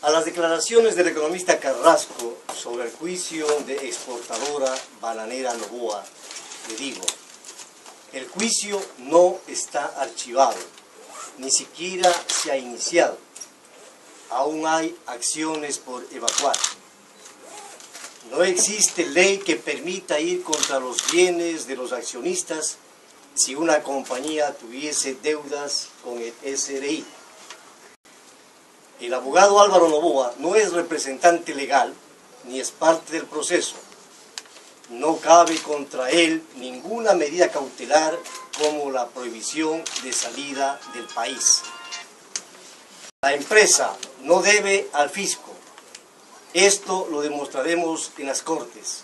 A las declaraciones del economista Carrasco sobre el juicio de exportadora bananera Noboa, le digo, el juicio no está archivado, ni siquiera se ha iniciado. Aún hay acciones por evacuar. No existe ley que permita ir contra los bienes de los accionistas si una compañía tuviese deudas con el SRI. El abogado Álvaro Noboa no es representante legal ni es parte del proceso. No cabe contra él ninguna medida cautelar como la prohibición de salida del país. La empresa no debe al fisco. Esto lo demostraremos en las cortes.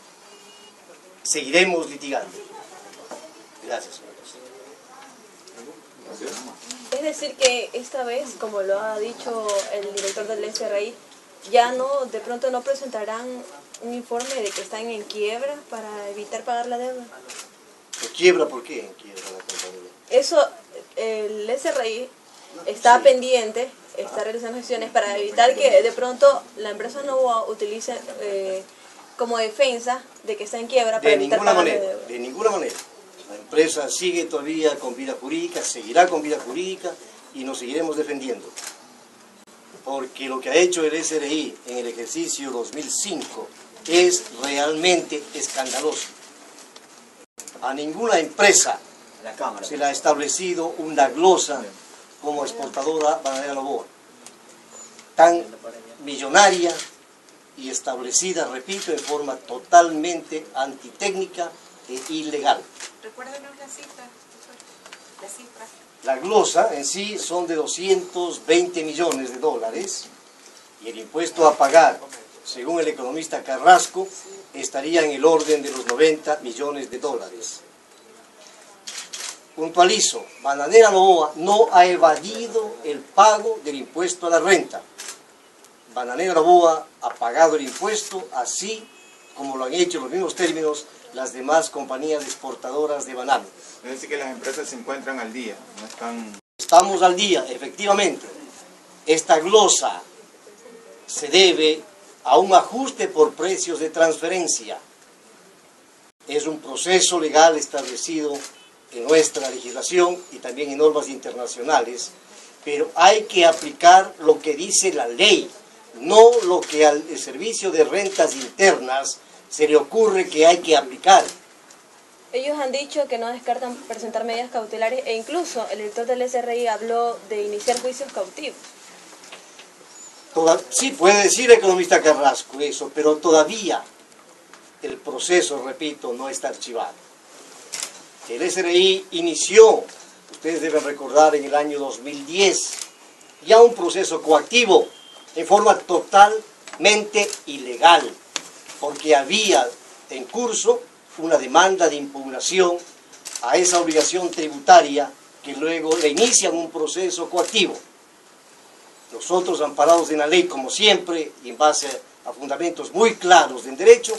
Seguiremos litigando. Gracias, señores. Es decir que esta vez, como lo ha dicho el director del SRI, ya no, de pronto no presentarán un informe de que están en quiebra para evitar pagar la deuda. ¿En quiebra? ¿Por qué en quiebra la compañía? Eso, el SRI está pendiente, está realizando gestiones para evitar que de pronto la empresa Noboa utilice como defensa de que está en quiebra para evitar pagar la deuda. De ninguna manera. La empresa sigue todavía con vida jurídica, seguirá con vida jurídica y nos seguiremos defendiendo. Porque lo que ha hecho el SRI en el ejercicio 2005 es realmente escandaloso. A ninguna empresa se le ha establecido una glosa como exportadora bananera Noboa, tan millonaria y establecida, repito, en forma totalmente antitécnica e ilegal. Recuérdenos la cifra. La glosa en sí son de 220 millones de dólares y el impuesto a pagar, según el economista Carrasco, estaría en el orden de los 90 millones de dólares. Puntualizo, Bananera Noboa no ha evadido el pago del impuesto a la renta. Bananera Noboa ha pagado el impuesto así como lo han hecho en los mismos términos las demás compañías exportadoras de banano. Es decir, que las empresas se encuentran al día, no están... Estamos al día, efectivamente. Esta glosa se debe a un ajuste por precios de transferencia. Es un proceso legal establecido en nuestra legislación y también en normas internacionales, pero hay que aplicar lo que dice la ley, no lo que al Servicio de Rentas Internas se le ocurre que hay que aplicar. Ellos han dicho que no descartan presentar medidas cautelares e incluso el director del SRI habló de iniciar juicios cautivos. Sí, puede decir el economista Carrasco eso, pero todavía el proceso, repito, no está archivado. El SRI inició, ustedes deben recordar, en el año 2010, ya un proceso coactivo en forma totalmente ilegal, porque había en curso una demanda de impugnación a esa obligación tributaria que luego le inician un proceso coactivo. Nosotros, amparados en la ley, como siempre, y en base a fundamentos muy claros del derecho,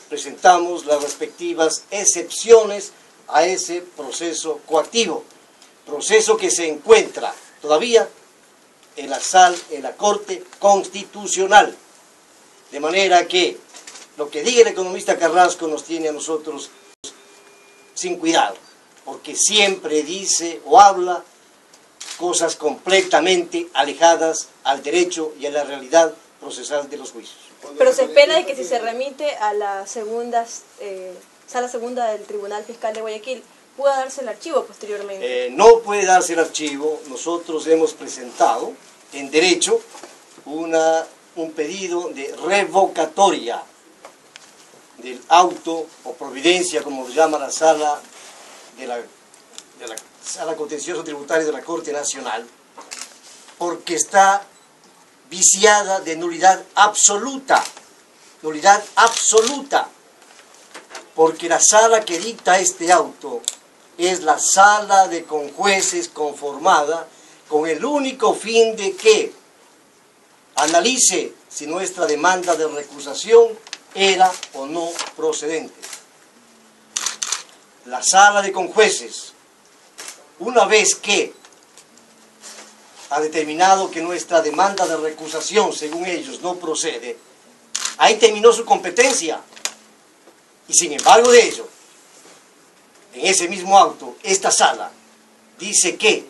presentamos las respectivas excepciones a ese proceso coactivo, proceso que se encuentra todavía en la Corte Constitucional, de manera que lo que diga el economista Carrasco nos tiene a nosotros sin cuidado, porque siempre dice o habla cosas completamente alejadas al derecho y a la realidad procesal de los juicios. Pero se espera de que si se remite a la sala segunda del Tribunal Fiscal de Guayaquil, pueda darse el archivo posteriormente. No puede darse el archivo. Nosotros hemos presentado en derecho un pedido de revocatoria del auto o providencia, como lo llama la sala de la Sala Contencioso Tributaria de la Corte Nacional, porque está viciada de nulidad absoluta, porque la sala que dicta este auto es la sala de conjueces conformada con el único fin de que analice si nuestra demanda de recusación era o no procedente. La sala de conjueces, una vez que ha determinado que nuestra demanda de recusación, según ellos, no procede, ahí terminó su competencia. Y sin embargo de ello, en ese mismo auto, esta sala dice que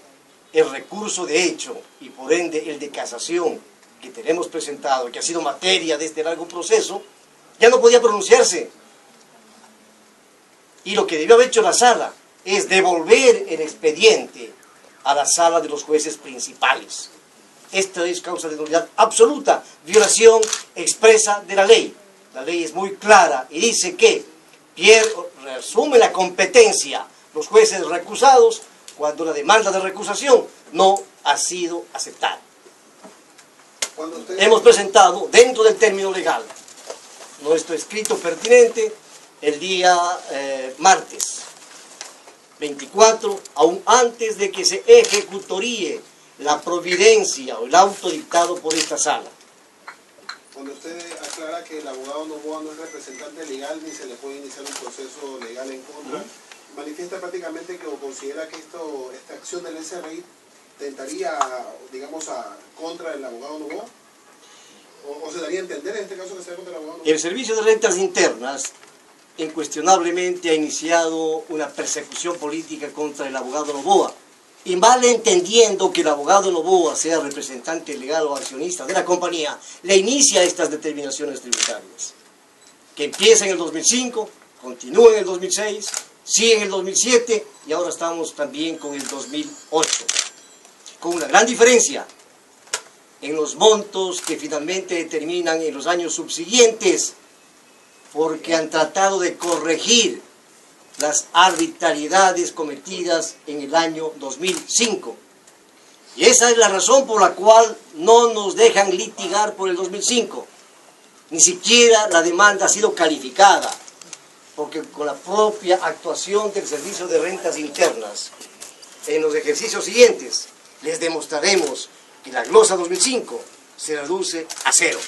el recurso de hecho y por ende el de casación que tenemos presentado, que ha sido materia de este largo proceso, ya no podía pronunciarse. Y lo que debió haber hecho la sala es devolver el expediente a la sala de los jueces principales. Esta es causa de nulidad absoluta, violación expresa de la ley. La ley es muy clara y dice que resume la competencia los jueces recusados cuando la demanda de recusación no ha sido aceptada. Hemos presentado dentro del término legal nuestro escrito pertinente el día martes 24, aún antes de que se ejecutoríe la providencia o el auto dictado por esta sala. Cuando usted aclara que el abogado Noboa no es representante legal ni se le puede iniciar un proceso legal en contra, manifiesta prácticamente que o considera que esta acción del SRI tentaría, digamos, contra el abogado Noboa, o se daría a entender en este caso que sea contra el abogado Noboa. El Servicio de Rentas Internas incuestionablemente ha iniciado una persecución política contra el abogado Noboa, y malentendiendo que el abogado Noboa sea representante legal o accionista de la compañía, le inicia estas determinaciones tributarias, que empieza en el 2005, continúa en el 2006, sigue en el 2007 y ahora estamos también con el 2008, con una gran diferencia en los montos que finalmente determinan en los años subsiguientes, porque han tratado de corregir las arbitrariedades cometidas en el año 2005. Y esa es la razón por la cual no nos dejan litigar por el 2005. Ni siquiera la demanda ha sido calificada, porque con la propia actuación del Servicio de Rentas Internas, en los ejercicios siguientes, les demostraremos que la glosa 2005 se reduce a cero.